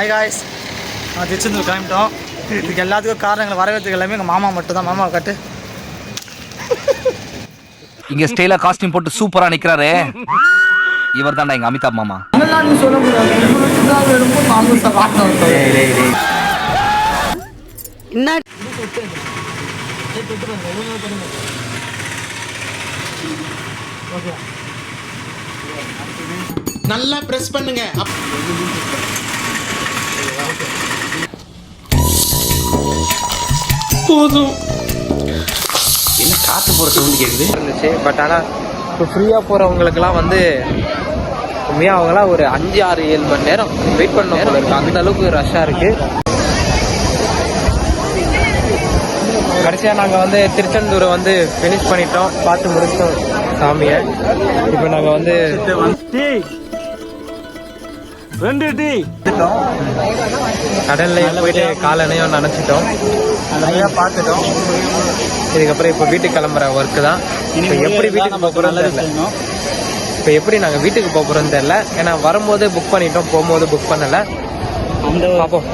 Hi guys, நான் திருச்செந்தூர் கிளம்பிட்டோம். இதுக்கு எல்லாத்துக்கும் காரணங்கள் வரவேற்கிறதுக்கு எல்லாமே எங்கள் மாமா மட்டும் தான். மாமாவை கட்டு. இங்க ஸ்டைலா காஸ்டியூம் போட்டு சூப்பரா நிக்கிறாரு. இவர் தான்டா எங்க அமிதாப் மாமா. நல்லா பிரஸ் பண்ணுங்க. போதும். என்ன காத்து போற சவுண்ட் கேக்குது இருந்துச்சு. பட் ஆனால் இப்போ ஃப்ரீயாக போகிறவங்களுக்குலாம் வந்து உண்மையாக அவங்களாம் ஒரு 5, 6, 7 மணி நேரம் வெயிட் பண்ண இருக்கு. அந்த அளவுக்கு ரஷ்ஷாக இருக்கு. கடைசியாக நாங்கள் வந்து திருச்செந்தூரை வந்து ஃபினிஷ் பண்ணிட்டோம், பார்த்து முடிச்சிட்டோம் சாமியை. இப்போ நாங்கள் வந்து கடல்ல போயிட்டு காலனையும் நினைச்சிட்டோம், நிறையா பார்த்துட்டோம். இதுக்கப்புறம் இப்போ வீட்டுக்கு கிளம்புற ஒர்க்கு தான். இப்போ எப்படி வீட்டுக்கு போக போகிறோம் தெரியல. இப்போ எப்படி நாங்கள் வீட்டுக்கு போக போகிறோன்னு தெரியல. ஏன்னா வரும்போது புக் பண்ணிட்டோம், போகும்போது புக் பண்ணலை. பார்ப்போம்.